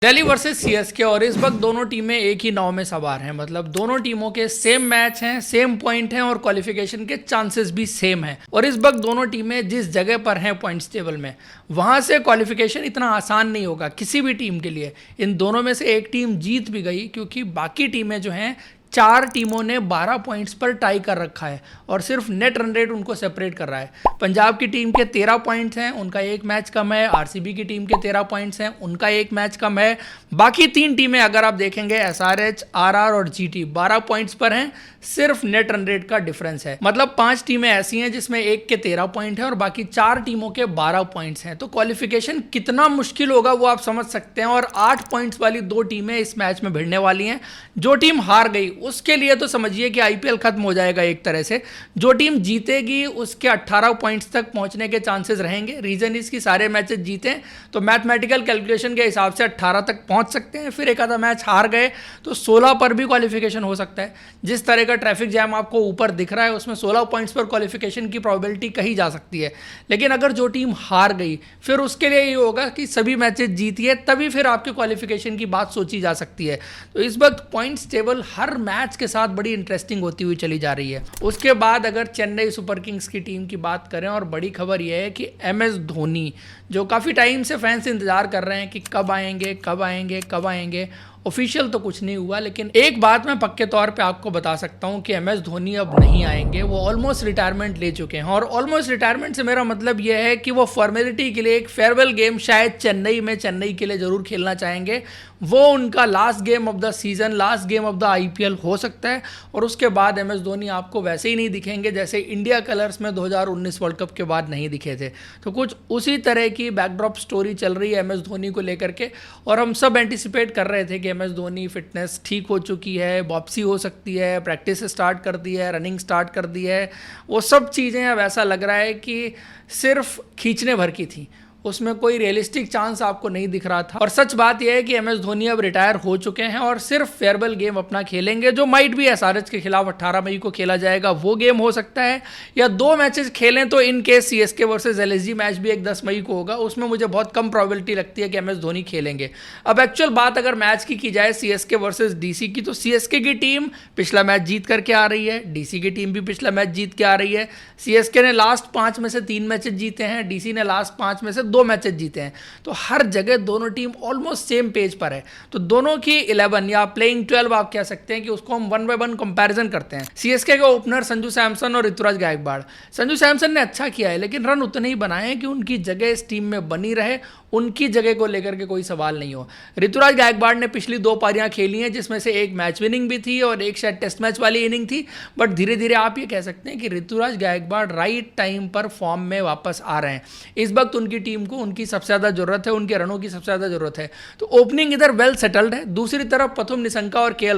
Delhi versus CSK और इस वक्त दोनों टीमें एक ही नाव में सवार हैं। मतलब दोनों टीमों के सेम मैच हैं, सेम पॉइंट हैं और क्वालिफिकेशन के चांसेस भी सेम हैं। और इस वक्त दोनों टीमें जिस जगह पर हैं पॉइंट्स टेबल में, वहां से क्वालिफिकेशन इतना आसान नहीं होगा किसी भी टीम के लिए। इन दोनों में से एक टीम जीत भी गई क्योंकि बाकी टीमें जो हैं, 4 टीमों ने 12 पॉइंट्स पर टाई कर रखा है और सिर्फ नेट रन रेट उनको सेपरेट कर रहा है। पंजाब की टीम के 13 पॉइंट्स हैं, उनका एक मैच कम है। आरसीबी की टीम के 13 पॉइंट्स हैं, उनका एक मैच कम है। बाकी 3 टीमें अगर आप देखेंगे, एसआरएच, आरआर और जीटी 12 पॉइंट्स पर हैं, सिर्फ नेट रन रेट का डिफरेंस है। मतलब 5 टीमें ऐसी हैं जिसमें एक के 13 पॉइंट है और बाकी 4 टीमों के 12 पॉइंट्स हैं। तो क्वालिफिकेशन कितना मुश्किल होगा वो आप समझ सकते हैं। और 8 पॉइंट्स वाली 2 टीमें इस मैच में भिड़ने वाली हैं। जो टीम हार गई उसके लिए तो समझिए कि आईपीएल खत्म हो जाएगा एक तरह से। जो टीम जीतेगी उसके 18 पॉइंट्स तक पहुंचने के चांसेस रहेंगे। रीजन इसकी सारे मैचेस जीतें तो मैथमेटिकल कैलकुलेशन के हिसाब से 18 तक पहुंच सकते हैं। फिर एक आधा मैच हार गए तो 16 पर भी क्वालिफिकेशन हो सकता है। जिस तरह का ट्रैफिक जैम आपको ऊपर दिख रहा है उसमें 16 पॉइंट्स पर क्वालिफिकेशन की प्रोबेबिलिटी कही जा सकती है। लेकिन अगर जो टीम हार गई फिर उसके लिए ये होगा कि सभी मैचेस जीतिए, तभी फिर आपके क्वालिफिकेशन की बात सोची जा सकती है। तो इस वक्त पॉइंट्स टेबल हर मैच के साथ बड़ी इंटरेस्टिंग होती हुई चली जा रही है। उसके बाद अगर चेन्नई सुपर किंग्स की टीम की बात करें, और बड़ी खबर यह है कि एमएस धोनी, जो काफ़ी टाइम से फैंस इंतजार कर रहे हैं कि कब आएंगे कब आएंगे कब आएंगे, ऑफिशियल तो कुछ नहीं हुआ। लेकिन एक बात मैं पक्के तौर पे आपको बता सकता हूं कि एमएस धोनी अब नहीं आएंगे। वो ऑलमोस्ट रिटायरमेंट ले चुके हैं। और ऑलमोस्ट रिटायरमेंट से मेरा मतलब यह है कि वो फॉर्मेलिटी के लिए एक फेयरवेल गेम शायद चेन्नई के लिए जरूर खेलना चाहेंगे। वो उनका last game of the season, last game of the IPL हो सकता है। और उसके बाद एमएस धोनी आपको वैसे ही नहीं दिखेंगे जैसे इंडिया कलर्स में 2019 वर्ल्ड कप के बाद नहीं दिखे थे। तो कुछ उसी तरह की बैकड्रॉप स्टोरी चल रही है एमएस धोनी को लेकर के। और हम सब एंटिसिपेट कर रहे थे कि एमएस धोनी फिटनेस ठीक हो चुकी है, वापसी हो सकती है, प्रैक्टिस स्टार्ट कर दी है, रनिंग स्टार्ट कर दी है। वो सब चीज़ें अब ऐसा लग रहा है कि सिर्फ खींचने भर की थी, उसमें कोई रियलिस्टिक चांस आपको नहीं दिख रहा था। और सच बात यह है कि एमएस धोनी अब रिटायर हो चुके हैं और सिर्फ फेयरवेल गेम अपना खेलेंगे, जो माइट भी एसआरएच के खिलाफ 18 मई को खेला जाएगा। वो गेम हो सकता है, या 2 मैचेस खेलें तो in case CSK versus LSG match भी एक 10 मई को होगा, उसमें मुझे बहुत कम प्रोबेबिलिटी लगती है कि एमएस धोनी खेलेंगे। अब एक्चुअल बात अगर मैच की जाए सीएसके वर्सेज डीसी की, तो सीएसके की टीम पिछला मैच जीत करके आ रही है, डीसी की टीम भी पिछला मैच जीत के आ रही है। सीएसके ने लास्ट 5 में से 3 मैचेस जीते हैं, डीसी ने लास्ट 5 में से 2 मैचेस जीते हैं। तो हर जगह दोनों टीम ऑलमोस्ट सेम पेज पर है। तो दोनों की 11 या प्लेइंग 12 आप कह सकते हैं कि उसको हम 1 बाय 1 कंपैरिजन करते हैं। सीएसके के ओपनर संजू सैमसन और ऋतुराज गायकवाड़। संजू सैमसन ने अच्छा किया है लेकिन रन उतने ही बनाए हैं कि उनकी जगह इस टीम में बनी रहे, उनकी जगह को लेकर के कोई सवाल नहीं हो। ऋतुराज गायकवाड़ ने पिछली 2 पारियां खेली हैं जिसमें से एक मैच विनिंग भी थी और एक शायद टेस्ट मैच वाली इनिंग थी। बट धीरे धीरे आप ये कह सकते हैं कि ऋतुराज गायकवाड़ राइट टाइम पर फॉर्म में वापस आ रहे हैं। इस वक्त उनकी टीम को उनकी सबसे ज़्यादा जरूरत है, उनके रनों की सबसे ज़्यादा जरूरत है। तो ओपनिंग इधर वेल सेटल्ड है। दूसरी तरफ प्रथुम निशंका और केएल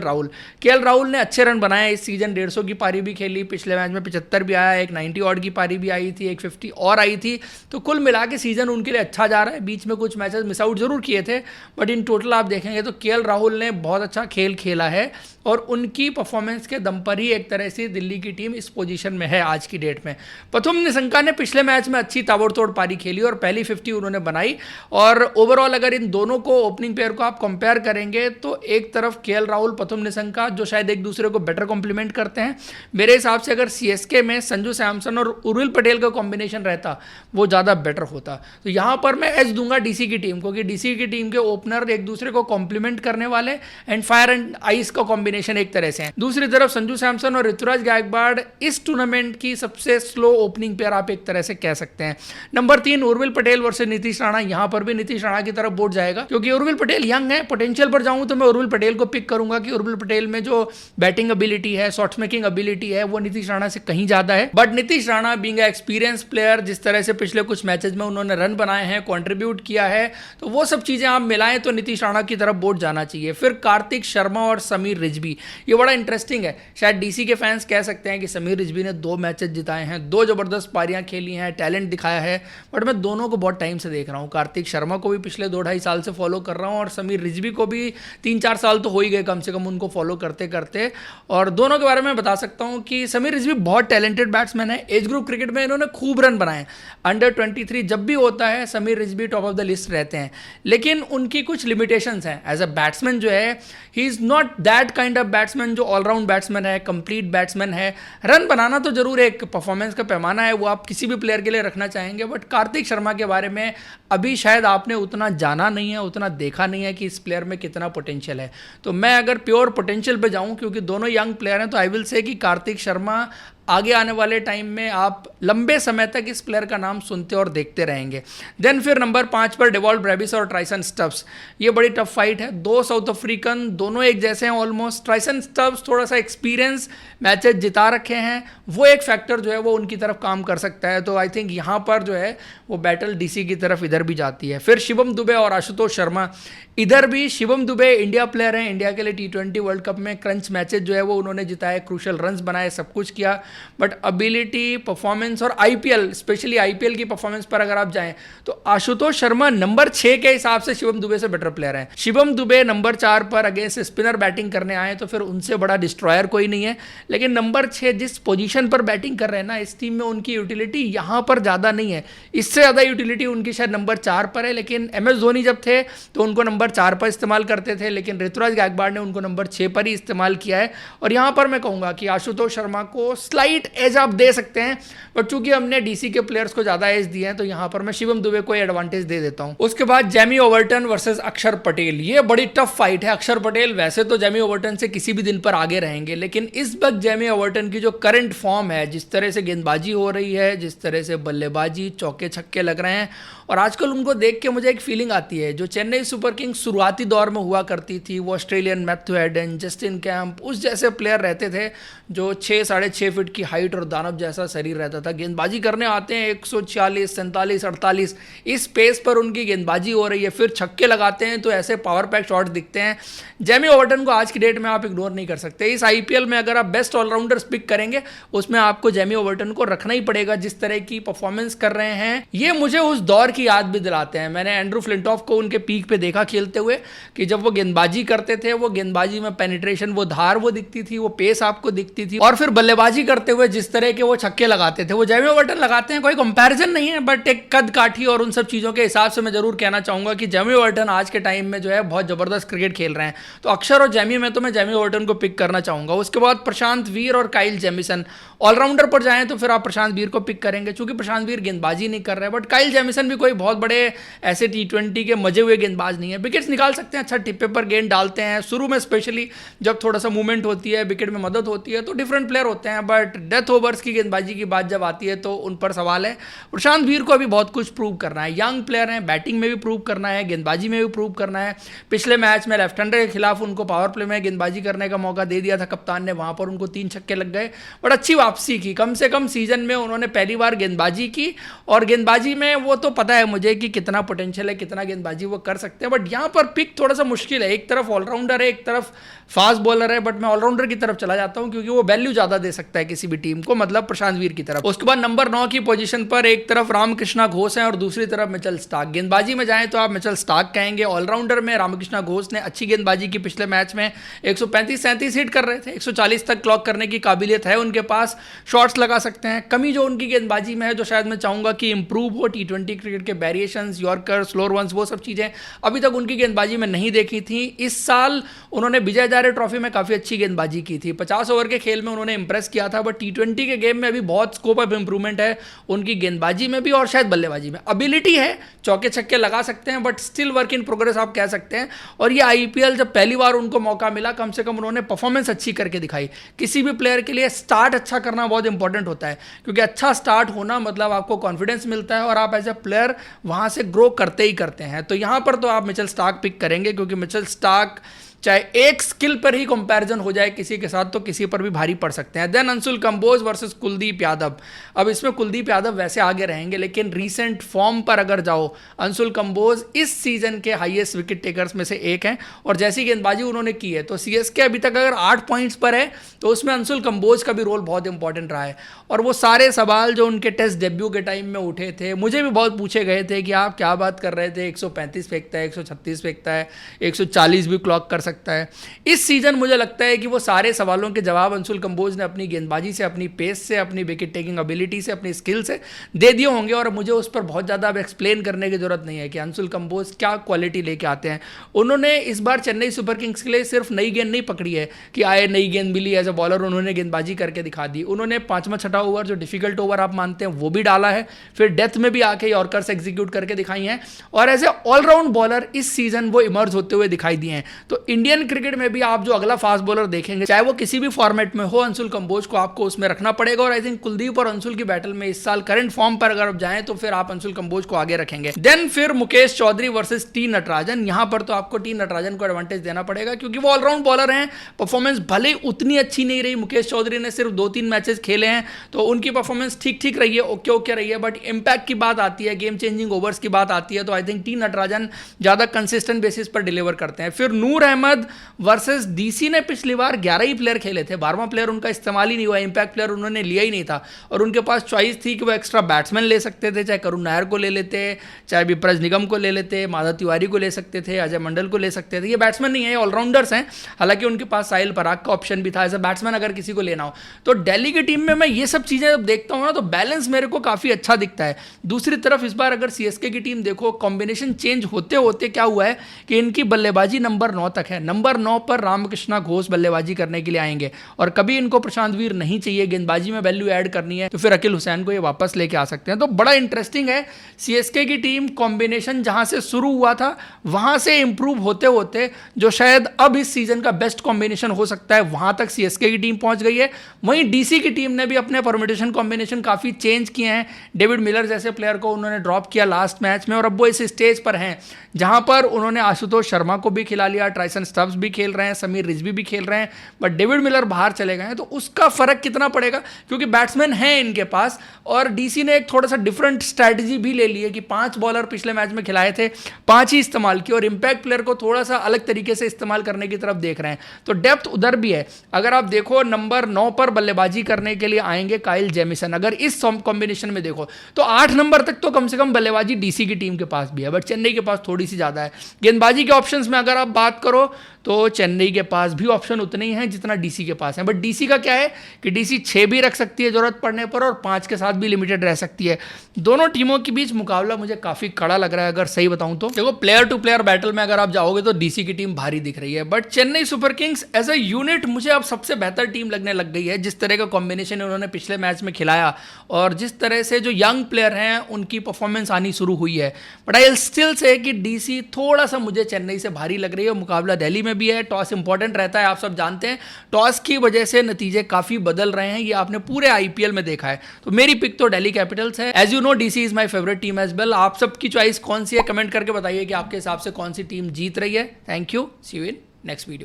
राहुल ने अच्छे रन बनाए इस सीजन। 150 की पारी भी खेली, पिछले मैच में 75 भी आया, एक 90 ऑड की पारी भी आई थी, एक 50 और आई थी। तो कुल मिला के सीजन उनके लिए अच्छा जा रहा है। बीच में कुछ मैचेस मिस आउट जरूर किए थे, बट इन टोटल आप देखेंगे तो केएल राहुल ने बहुत अच्छा खेल खेला है और उनकी परफॉर्मेंस के दम पर ही एक तरह से दिल्ली की टीम इस पोजीशन में है आज की डेट में। प्रथुम निशंका ने पिछले मैच में अच्छी ताबड़तोड़ पारी खेली और पहली 50 उन्होंने बनाई। और ओवरऑल अगर इन दोनों को, ओपनिंग पेयर को आप कंपेयर करेंगे तो एक तरफ केएल राहुल, प्रथुम निशंका, जो शायद एक दूसरे को बेटर कॉम्प्लीमेंट करते हैं। मेरे हिसाब से अगर सीएसके में संजू सैमसन और उर्विल पटेल का कॉम्बिनेशन रहता वो ज़्यादा बेटर होता। तो यहाँ पर मैं एज दूंगा डीसी की टीम को, कि डीसी की टीम के ओपनर एक दूसरे को कॉम्प्लीमेंट करने वाले एंड फायर एंड आइस का कॉम्बिनेशन एक तरह से है। दूसरी तरफ संजू सैमसन और ऋतुराज गायकवाड़ इस टूर्नामेंट की सबसे स्लो ओपनिंग पेयर आप एक तरह से कह सकते हैं। Number 3 Urvil Patel versus Nitish Rana. यहाँ पर भी नीतीश राणा की तरफ बोर्ड जाएगा क्योंकि उर्विल पटेल यंग है। पोटेंशियल पर जाऊं तो मैं उर्विल पटेल को पिक करूंगा कि उर्विल पटेल में जो बैटिंग एबिलिटी है, शॉट मेकिंग एबिलिटी है, वो नीतीश राणा से कहीं ज्यादा है। But Nitish Rana being experience player, जिस तरह से पिछले कुछ मैचेस में उन्होंने रन बनाए हैं, कंट्रीब्यूट किया है, तो वो सब चीजें आप मिलाएं तो नीतीश राणा की तरफ बोर्ड जाना चाहिए। फिर कार्तिक शर्मा और समीर रिजवी, ये बड़ा इंटरेस्टिंग है। शायद डीसी के फैंस कह सकते हैं कि समीर रिजवी ने 2 मैचेस जिताए हैं, 2 जबरदस्त पारियां खेली हैं, टैलेंट दिखाया है। बट मैं दोनों को बहुत टाइम से देख रहा हूं। कार्तिक शर्मा को भी पिछले 2-2.5 साल से फॉलो कर रहा हूं और समीर रिजवी को भी 3-4 साल तो हो ही गए कम से कम उनको फॉलो करते करते। और दोनों के बारे में बता सकता हूं कि समीर रिजवी बहुत टैलेंटेड बैट्समैन है। एज ग्रुप क्रिकेट में इन्होंने खूब रन बनाए। अंडर 23 जब भी होता है Sameer Rizvi top of of the list रहते हैं, लेकिन उनकी कुछ लिमिटेशंस हैं। एज अ बैट्समैन जो है, he is not that kind of batsman जो ऑलराउंड बैट्समैन है, कंप्लीट बैट्समैन है। रन बनाना तो जरूर एक परफॉर्मेंस का पैमाना है, वो आप किसी भी प्लेयर के लिए रखना चाहेंगे, बट कार्तिक शर्मा के बारे में अभी शायद आपने उतना जाना नहीं है, उतना देखा नहीं है कि इस प्लेयर में कितना पोटेंशियल है। तो मैं अगर प्योर पोटेंशियल पे जाऊं, क्योंकि दोनों यंग प्लेयर हैं, तो आई विल से कि कार्तिक शर्मा आगे आने वाले टाइम में आप लंबे समय तक इस प्लेयर का नाम सुनते और देखते रहेंगे। देन फिर नंबर 5 पर डेवॉल्ट ब्रेविस और ट्राइसन स्टब्स। ये बड़ी टफ फाइट है, दो साउथ अफ्रीकन, दोनों एक जैसे हैं ऑलमोस्ट। ट्राइसन स्टब्स थोड़ा सा एक्सपीरियंस, मैचेस जिता रखे हैं, वो एक फैक्टर जो है वो उनकी तरफ काम कर सकता है। तो आई थिंक यहाँ पर जो है वो बैटल डीसी की तरफ इधर भी जाती है। फिर शिवम दुबे और आशुतोष शर्मा, इधर भी शिवम दुबे इंडिया प्लेयर हैं, इंडिया के लिए T20 वर्ल्ड कप में क्रंच मैचेस जो है वो उन्होंने जिताए, क्रूशल रन्स बनाए, सब कुछ किया, बट एबिलिटी, परफॉर्मेंस और आईपीएल, स्पेशली आईपीएल की परफॉर्मेंस पर अगर आप जाएं तो आशुतोष शर्मा नंबर 6 के हिसाब से शिवम दुबे से बेटर प्लेयर है। शिवम दुबे नंबर 4 पर अगेंस्ट स्पिनर बैटिंग करने आए तो फिर उनसे बड़ा डिस्ट्रॉयर कोई नहीं है, लेकिन नंबर 6 जिस पोजीशन पर बैटिंग कर रहे हैं ना, इस टीम में उनकी यूटिलिटी यहाँ पर ज़्यादा नहीं है, इससे ज़्यादा यूटिलिटी उनकी शायद नंबर 4 पर है। लेकिन MS धोनी जब थे तो उनको नंबर 4 पर इस्तेमाल करते थे, लेकिन ऋतुराज गायकवाड़ ने उनको नंबर 6 पर ही इस्तेमाल किया है। और यहाँ पर मैं कहूँगा कि आशुतोष शर्मा को स्लाइट एज आप दे सकते हैं, बट चूंकि हमने डीसी के प्लेयर्स को ज़्यादा एज दिए हैं तो यहाँ पर मैं शिवम दुबे को एडवांटेज दे देता हूँ। उसके बाद जेमी ओवर्टन वर्सेस अक्षर पटेल, ये बड़ी टफ फाइट है। अक्षर पटेल वैसे तो जेमी ओवर्टन से किसी भी दिन पर आगे रहेंगे, लेकिन इस वक्त जेमी ओवर्टन की जो करंट फॉर्म है, जिस तरह से गेंदबाजी हो रही है, जिस तरह से बल्लेबाजी, चौके छक्के लग रहे हैं, और आजकल उनको देख के मुझे एक फीलिंग आती है जो चेन्नई सुपर किंग्स शुरुआती दौर में हुआ करती थी, वो Australian Matthew Hayden, Justin camp, उस जैसे प्लेयर रहते थे जो 6 साढ़े 6 फीट की हाइट और दानव जैसा शरीर रहता था। गेंदबाजी करने आते हैं 146, 47, 48, इस पेस पर उनकी गेंदबाजी हो रही है, फिर छक्के लगाते हैं तो ऐसे पावर पैक शॉट्स दिखते हैं। जेमी ओवर्टन को आज की डेट में आप इग्नोर नहीं कर सकते। इस आईपीएल में अगर आप बेस्ट ऑलराउंडर्स पिक करेंगे उसमें आपको जेमी ओवर्टन को रखना ही पड़ेगा। जिस तरह की परफॉर्मेंस कर रहे हैं, ये मुझे उस दौर की याद भी दिलाते हैं। मैंने एंड्रू फ्लिंटॉफ को उनके पीक पे देखा खेलते हुए कि जब वो गेंदबाजी करते थे, वो गेंदबाजी में पेनिट्रेशन, वो धार वो दिखती थी, वो पेस आपको दिखती थी, और फिर बल्लेबाजी करते हुए जिस तरह के वो छक्के लगाते थे, वो जेमी ओवर्टन लगाते हैं, कोई कंपैरिजन नहीं है, बट एक कद काठी और उन सब चीज़ों के हिसाब से मैं जरूर कहना चाहूँगा कि जेमी ओवर्टन आज के टाइम में जो है बहुत ज़बरदस्त क्रिकेट खेल रहे हैं। तो अक्षर और जेमी में तो मैं जेमी ओवर्टन को पिक करना चाहूँगा। उसके बाद प्रशांत वीर और काइल जेमिसन, ऑलराउंडर पर जाएं तो फिर आप प्रशांत वीर को पिक करेंगे, चूंकि प्रशांत वीर गेंदबाजी नहीं कर रहे हैं, बट काइल जेमिसन भी कोई बहुत बड़े ऐसे T20 के मजे हुए गेंदबाज नहीं है। विकेट्स निकाल सकते हैं, अच्छा टिप्पे पर गेंद डालते हैं, शुरू में स्पेशली जब थोड़ा सा मूवमेंट होती है, विकेट में मदद होती है तो डिफरेंट प्लेयर होते हैं, बट डेथ ओवर्स की गेंदबाजी की बात जब आती है तो उन पर सवाल है। प्रशांत वीर को अभी बहुत कुछ प्रूव करना है, यंग प्लेयर हैं, बैटिंग में भी प्रूव करना है, गेंदबाजी में भी प्रूव करना है। पिछले मैच में लेफ्ट हैंडर के खिलाफ उनको पावर प्ले में गेंदबाजी करने का मौका दे दिया था कप्तान ने, वहां पर उनको 3 छक्के लग गए, बट अच्छी वापसी की। कम से कम सीजन में उन्होंने पहली बार गेंदबाजी की, और गेंदबाजी में वो तो पता है मुझे कि कितना पोटेंशियल है, कितना गेंदबाजी वो कर सकते हैं, बट यहाँ पर पिक थोड़ा सा मुश्किल है। एक तरफ ऑलराउंडर है, एक तरफ फास्ट बॉलर है, बट मैं ऑलराउंडर की तरफ चला जाता हूँ क्योंकि वो वैल्यू ज्यादा दे सकता है किसी भी टीम को, मतलब प्रशांत वीर की तरफ। उसके बाद नंबर 9 की पोजीशन पर एक तरफ रामकृष्णा घोष है और दूसरी तरफ मिचेल स्टार्क। गेंदबाजी में जाएं तो आप मिचेल स्टार्क कहेंगे, ऑलराउंडर में रामकृष्णा घोष ने अच्छी गेंदबाजी की, पिछले मैच में 135-37 हिट कर रहे थे, 140 तक क्लॉक करने की काबिलियत है उनके पास, शॉट्स लगा सकते हैं। कमी जो उनकी गेंदबाजी में है, जो शायद मैं चाहूंगा कि इंप्रूव हो, T20 क्रिकेट के वेरिएशंस, यॉर्कर, स्लोअर वंस, वो सब चीजें अभी तक उनकी गेंदबाजी में नहीं देखी थी। इस साल उन्होंने विजय हजारे ट्रॉफी में काफी अच्छी गेंदबाजी की थी, 50 ओवर के खेल में उन्होंने इंप्रेस किया था, बट T20 के गेम में अभी बहुत स्कोप ऑफ इंप्रूवमेंट है उनकी गेंदबाजी में भी और शायद बल्लेबाजी में। एबिलिटी है, चौके छक्के लगा सकते हैं, but still work in progress आप कह सकते हैं। और ये आईपीएल जब पहली बार उनको मौका मिला, कम से कम उन्होंने परफॉर्मेंस अच्छी करके दिखाई। किसी भी प्लेयर के लिए स्टार्ट अच्छा करना बहुत इंपॉर्टेंट होता है, क्योंकि अच्छा स्टार्ट होना मतलब आपको कॉन्फिडेंस मिलता है और आप एज ए प्लेयर वहां से ग्रो करते ही करते हैं। तो यहां पर तो आप मिचेल स्टार्क पिक करेंगे, क्योंकि मिचेल स्टार्क चाहे एक स्किल पर ही कंपैरिजन हो जाए किसी के साथ तो किसी पर भी भारी पड़ सकते हैं। Then Anshul Kamboj versus Kuldeep Yadav. अब इसमें कुलदीप यादव वैसे आगे रहेंगे, लेकिन रीसेंट फॉर्म पर अगर जाओ, अंशुल कंबोज इस सीजन के हाईएस्ट विकेट टेकर्स में से एक हैं, और जैसी गेंदबाजी उन्होंने की है तो सीएसके अभी तक अगर 8 पॉइंट्स पर है तो उसमें अंशुल कंबोज का भी रोल बहुत इंपॉर्टेंट रहा है। और वो सारे सवाल जो उनके टेस्ट डेब्यू के टाइम में उठे थे, मुझे भी बहुत पूछे गए थे कि आप क्या बात कर रहे थे, 135 फेंकता है, 136 फेंकता है, 140 भी क्लॉक कर सकता सकता है। इस सीजन मुझे लगता है कि वो सारे सवालों के जवाब अंशुल कंबोज ने अपनी गेंदबाजी से, अपनी पेस से, अपनी विकेट टेकिंग एबिलिटी से, अपनी स्किल से दे दिए होंगे और मुझे उस पर बहुत ज़्यादा अब एक्सप्लेन करने की जरूरत नहीं है कि अंशुल कंबोज क्या क्वालिटी लेके आते हैं। उन्होंने इस बार चेन्नई सुपर किंग्स के लिए सिर्फ नई गेंद नहीं पकड़ी है कि आए नई गेंद मिली एज ए बॉलर, उन्होंने गेंदबाजी करके दिखा दी। उन्होंने 5वां 6वां ओवर जो डिफिकल्ट ओवर आप मानते हैं वो भी डाला है, फिर डेथ में भी आके यॉर्कर्स एग्जीक्यूट करके दिखाई हैं और एज ए ऑलराउंड बॉलर इस सीजन वो इमर्ज होते हुए दिखाई दिए हैं। तो इंडियन क्रिकेट में भी आप जो अगला फास्ट बॉलर देखेंगे, चाहे वो किसी भी फॉर्मेट में हो, अंशुल कंबोज को आपको उसमें रखना पड़ेगा। और आई थिंक कुलदीप और अंशुल की बैटल में इस साल करंट फॉर्म पर अगर आप जाएं तो फिर आप अंशुल कंबोज को आगे रखेंगे। देन फिर मुकेश चौधरी वर्सेस टी नटराजन। यहां पर तो आपको टी नटराजन को एडवांटेज देना पड़ेगा क्योंकि वो ऑलराउंड बॉलर हैं। परफॉर्मेंस भले उतनी अच्छी नहीं रही, मुकेश चौधरी ने सिर्फ 2-3 मैचेस खेले हैं तो उनकी परफॉर्मेंस ठीक ठीक रही है, ओके ओके रही है, बट इंपैक्ट की बात आती है, गेम चेंजिंग ओवर्स की बात आती है तो आई थिंक टी नटराजन ज्यादा कंसिस्टेंट बेसिस पर डिलीवर करते हैं। फिर नूर अहमद वर्सेस डीसी ने पिछली बार 11 ही प्लेयर खेले थे, 12वां प्लेयर उनका इस्तेमाल ही नहीं हुआ, इंपैक्ट प्लेयर उन्होंने लिया ही नहीं था और उनके पास चॉइस थी कि वो एक्स्ट्रा बैट्समैन ले सकते थे, चाहे करुण नायर को ले लेते, चाहे विप्रज निगम को ले लेते, माधव तिवारी को ले सकते थे, अजय मंडल को ले सकते थे। ये बैट्समैन नहीं है, ऑलराउंडर्स हैं। हालांकि उनके पास साहिल पराग का ऑप्शन भी था एज अ बैट्समैन अगर किसी को लेना हो। तो दिल्ली की टीम में मैं ये सब चीजें जब देखता हूं ना तो बैलेंस मेरे को काफी अच्छा दिखता है। दूसरी तरफ इस बार अगर सीएसके की टीम देखो, कॉम्बिनेशन चेंज होते होते क्या हुआ है कि इनकी बल्लेबाजी नंबर 9 तक है। नंबर 9 पर रामकृष्णा घोष बल्लेबाजी करने के लिए आएंगे और कभी इनको प्रशांत वीर नहीं चाहिए, गेंदबाजी में वैल्यू ऐड करनी है तो फिर अकील हुसैन को ये वापस लेके आ सकते हैं। तो बड़ा इंटरेस्टिंग है, सीएसके की टीम कॉम्बिनेशन जहां से शुरू हुआ था वहां से इंप्रूव होते होते जो शायद अब इस सीजन का बेस्ट कॉम्बिनेशन हो सकता है वहां तक सीएसके की टीम पहुंच गई है। वहीं डीसी की टीम ने भी अपने परम्यूटेशन कॉम्बिनेशन काफी चेंज किए हैं। डेविड मिलर जैसे प्लेयर को उन्होंने ड्रॉप किया लास्ट मैच में और अब वो इस स्टेज पर हैं जहां पर उन्होंने आशुतोष शर्मा को भी खिला लिया, ट्राइसन स्टब्स भी खेल रहे हैं, समीर रिजवी भी खेल रहे हैं, बट डेविड मिलर बाहर चले गए हैं। तो उसका फर्क कितना पड़ेगा क्योंकि बैट्समैन हैं इनके पास और डीसी ने एक थोड़ा सा डिफरेंट स्ट्रैटेजी भी ले ली है कि 5 बॉलर पिछले मैच में खिलाए थे, 5 ही इस्तेमाल किए और इंपैक्ट प्लेयर को थोड़ा सा अलग तरीके से इस्तेमाल करने की तरफ देख रहे हैं। तो डेप्थ उधर भी है। अगर आप देखो नंबर 9 पर बल्लेबाजी करने के लिए आएंगे काइल जेमिसन, अगर इस कॉम्बिनेशन में देखो तो 8 नंबर तक तो कम से कम बल्लेबाजी डीसी की टीम के पास भी है, बट चेन्नई के पास थोड़ी सी ज्यादा है। गेंदबाजी के ऑप्शंस में अगर आप बात करो तो चेन्नई के पास भी ऑप्शन उतने ही हैं जितना डीसी के पास है, बट डीसी का क्या है कि डीसी 6 भी रख सकती है जरूरत पड़ने पर और 5 के साथ भी लिमिटेड रह सकती है। दोनों टीमों के बीच मुकाबला मुझे काफी कड़ा लग रहा है अगर सही बताऊं तो। देखो प्लेयर टू प्लेयर बैटल में अगर आप जाओगे तो डीसी की टीम भारी दिख रही है, but Chennai Super Kings as a unit मुझे अब सबसे बेहतर टीम लगने लग गई है। जिस तरह का कॉम्बिनेशन उन्होंने पिछले मैच में खिलाया और जिस तरह से जो यंग प्लेयर हैं उनकी परफॉर्मेंस आनी शुरू हुई है, but I will still say कि डीसी थोड़ा सा मुझे चेन्नई से भारी लग रही है। मुकाबला दिल्ली में भी है, टॉस इंपॉर्टेंट रहता है, आप सब जानते हैं। टॉस की वजह से नतीजे काफी बदल रहे हैं, ये आपने पूरे आईपीएल में देखा है। तो मेरी पिक तो दिल्ली कैपिटल्स है। As you know DC is my favourite team as well. आप सबकी चॉइस कौन सी है कमेंट करके बताइए कि आपके हिसाब से कौन सी टीम जीत रही है। Thank you, see you in next video.